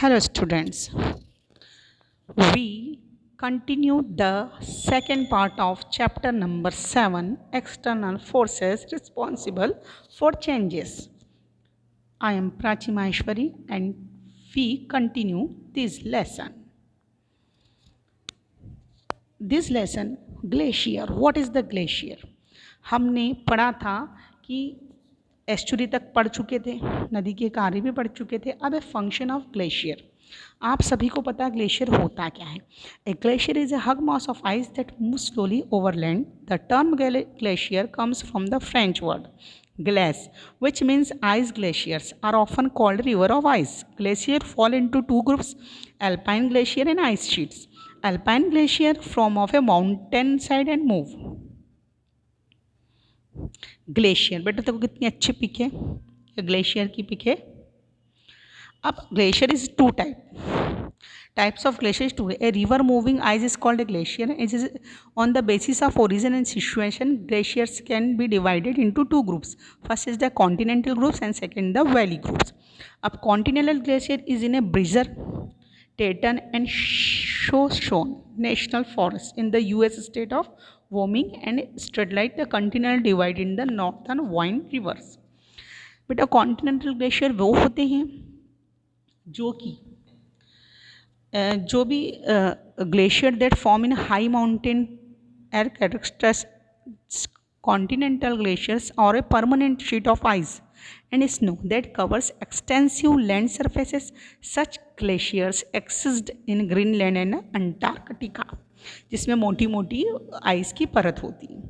Hello students, we continue the second part of chapter number 7, external forces responsible for changes. I am Prachi Maheshwari and we continue this lesson. This lesson, glacier. What is the glacier? हमने पढ़ा था कि estuary तक पढ़ चुके थे, नदी के किनारे भी पढ़ चुके थे. अब ए फंक्शन ऑफ ग्लेशियर. आप सभी को पता है ग्लेशियर होता क्या है. A glacier is a huge mass of ice that move slowly over land. The term glacier comes from the French word glace, which means ice. Glaciers are often called river of ice. Glaciers fall into two groups: alpine glacier and ice sheets. Alpine glacier form of a mountain side and move. Glacier, बेटा देखो कितनी अच्छी pick है, ये glacier की pic है. अब glacier is two types of glaciers too. A river moving ice is called a glacier. It is on the basis of origin and situation. Glaciers can be divided into two groups. First is the continental groups and second the valley groups. अब continental glacier is in a Bridger, Teton and Shoshone National Forest in the US state of Wyoming and straddles the continental divide in the northern Wine rivers. बेटा continental glacier वो होते हैं जो भी glacier that form in high mountain are characteristics. Continental glaciers are a permanent sheet of ice and snow that covers extensive land surfaces. Such glaciers exist in Greenland and Antarctica, जिसमें मोटी मोटी ice की परत होती है.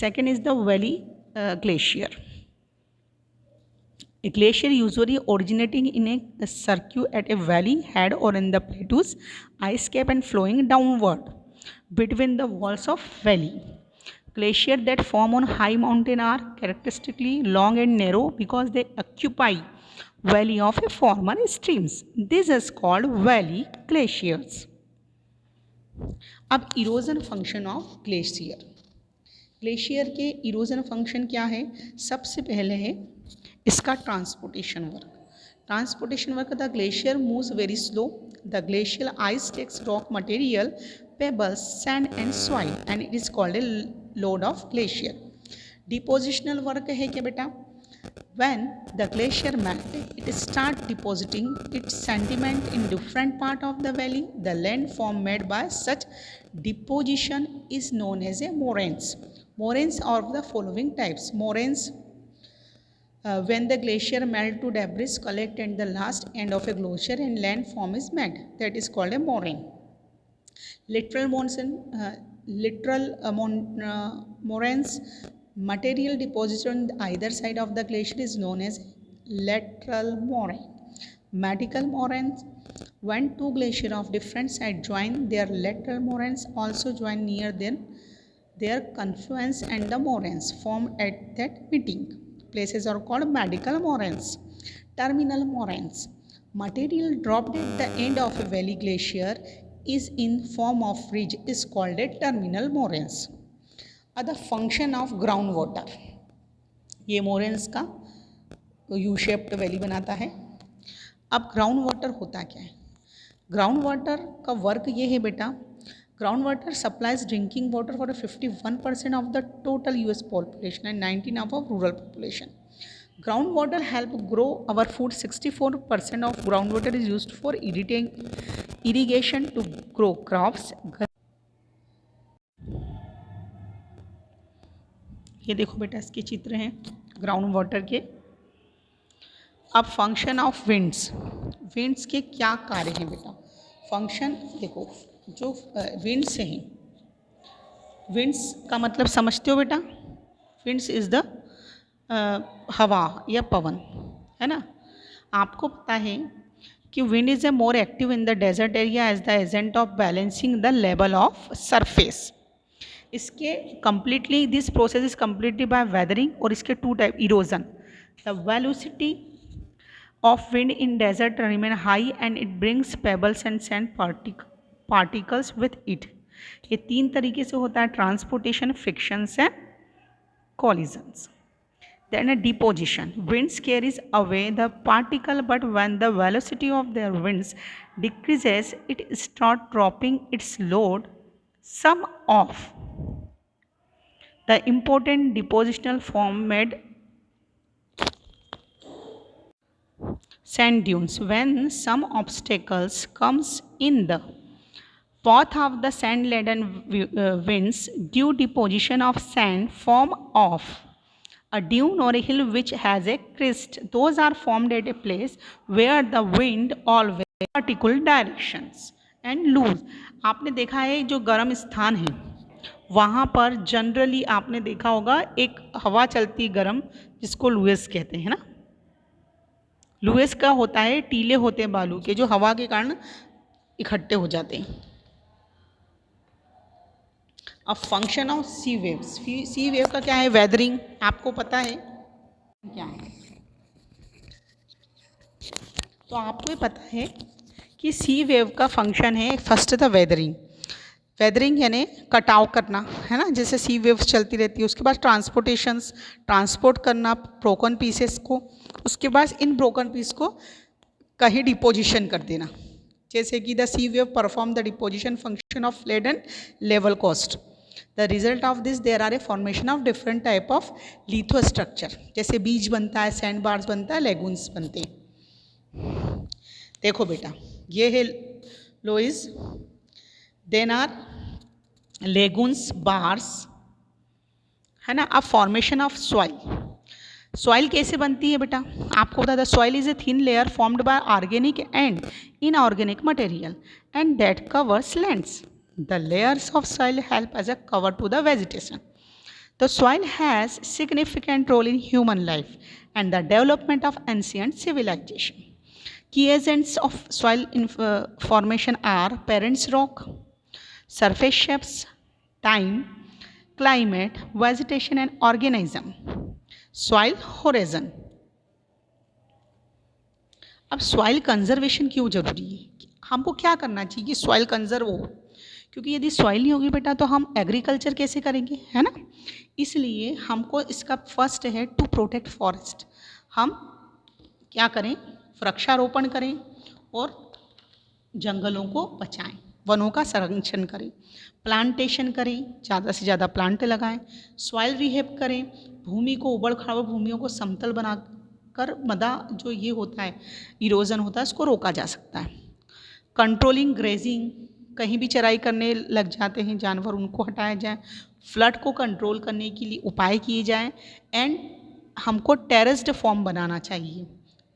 Second is the valley glacier. A glacier usually originating in a cirque at a valley head or in the plateaus ice cap and flowing downward between the walls of valley. Glaciers that form on high mountain are characteristically long and narrow because they occupy valley of a former streams. This is called valley glaciers. अब erosion function of glacier. Glacier के erosion function क्या है? सबसे पहले है इसका transportation work. Transportation work, the glacier moves very slow. The glacial ice takes rock material, pebbles, sand and soil and it is called a load of glacier. Depositional work है क्या बेटा? When the glacier melted, it start depositing its sediment in different part of the valley. The landform made by such deposition is known as a moraines. Moraines are of the following types. Moraines, when the glacier melt to debris collect at the last end of a glacier and landform is made, that is called a moraine. Moraines, material deposited on either side of the glacier is known as lateral moraine. Medial moraines, when two glaciers of different sides join, their lateral moraines also join near their confluence and the moraines formed at that meeting places are called medial moraines. Terminal moraines, material dropped at the end of a valley glacier is in form of ridge is called a terminal moraines. The function of ground water, ये moraines का U shaped valley बनाता है. अब ground water होता क्या है? Ground water का work ये है बेटा, ground water supplies drinking water for 51% of the total US population and 19% of rural population. Ground water help grow our food. 64% of ground water is used for irrigation to grow crops. ये देखो बेटा इसके चित्र हैं ground water के. अब function of winds. Winds के क्या कार्य हैं बेटा? फंक्शन देखो, जो विंड्स हैं, विंड्स का मतलब समझते हो बेटा? विंड्स इज द हवा या पवन, है ना. आपको पता है कि wind is a more active in the desert area as the agent of balancing the level of surface. इसके completely this process is completely by weathering. और इसके two type: erosion. The velocity of wind in desert remain high and it brings pebbles and sand particles with it. ये तीन तरीके से होता है: transportation, frictions and collisions. Then a deposition. Winds carries away the particle, but when the velocity of their winds decreases, it starts dropping its load. Some of the important depositional form made sand dunes. When some obstacles comes in the path of the sand-laden winds, due deposition of sand form of a dune or a hill which has a crest. Those are formed at a place where the wind always particular directions and loose. आपने देखा है जो गर्म स्थान है वहाँ पर generally आपने देखा होगा एक हवा चलती है गर्म जिसको लुएस कहते हैं ना। लुएस का होता है टीले होते हैं बालू के जो हवा के कारण इकट्ठे हो जाते हैं। अब function of sea waves, sea wave का क्या है? वेदरिंग। आपको पता है क्या है? तो आपको ये पता है कि सी वेव का फंक्शन है फर्स्ट था वेदरिंग। वेदरिंग यानी कटाव करना है ना, जैसे सी वेव्स चलती रहती है। उसके बाद ट्रांसपोर्टेशंस, ट्रांसपोर्ट करना ब्रोकन पीसेस को। उसके बाद इन ब्रोकन पीस को कहीं डिपोजिशन कर देना, जैसे कि the sea wave perform the deposition function of laden level coast. The result of this there are a formation of different type of litho structure, जैसे बीज बनता है, सैंड बार्स बनता है, लेगून्स बनते हैं। देखो बेटा, ये है loess, then are lagoons, bars, है ना। अब फॉर्मेशन ऑफ सॉइल। सॉइल कैसे बनती है बेटा? आपको बता, the soil is a thin layer formed by organic and inorganic material and that covers lands. The layers of soil help as a cover to the vegetation. The soil has significant role in human life and the development of ancient civilization. Key agents of soil formation are parent rock, surface shapes, time, climate, vegetation and organism. Soil horizon. अब soil conservation क्यों जरूरी है? हमको क्या करना चाहिए कि soil conserve हो? क्योंकि यदि सॉइल नहीं होगी बेटा तो हम एग्रीकल्चर कैसे करेंगे, है ना। इसलिए हमको इसका फर्स्ट है टू प्रोटेक्ट फॉरेस्ट। हम क्या करें? वृक्षारोपण करें और जंगलों को बचाएं, वनों का संरक्षण करें, प्लांटेशन करें, ज़्यादा से ज़्यादा प्लांट लगाएं, सॉइल रिहेब करें, भूमि को उबड़ खाबड़ भूमियों को समतल बनाकर मदा जो ये होता है इरोजन होता है उसको रोका जा सकता है। कंट्रोलिंग ग्रेजिंग, कहीं भी चराई करने लग जाते हैं जानवर, उनको हटाया जाए। फ्लड को कंट्रोल करने के लिए उपाय किए जाएं एंड हमको टेरेस्ड फॉर्म बनाना चाहिए,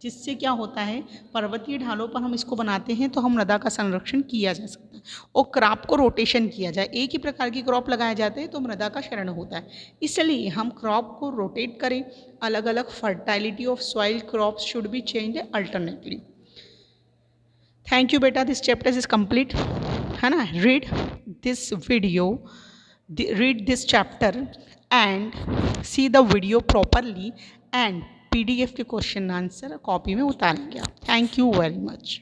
जिससे क्या होता है पर्वतीय ढालों पर हम इसको बनाते हैं तो हम मृदा का संरक्षण किया जा सकता है। और क्रॉप को रोटेशन किया जाए, एक ही प्रकार की क्रॉप लगाए जाते हैं तो मृदा का क्षरण होता है, इसलिए हम क्रॉप को रोटेट करें। अलग अलग fertility of soil crops should be change alternately. Thank you बेटा, दिस चैप्टर इज कंप्लीट, है ना। Read this video, read this chapter and see the video properly and PDF के क्वेश्चन आंसर कॉपी में उतारेंगे आप। Thank you very much.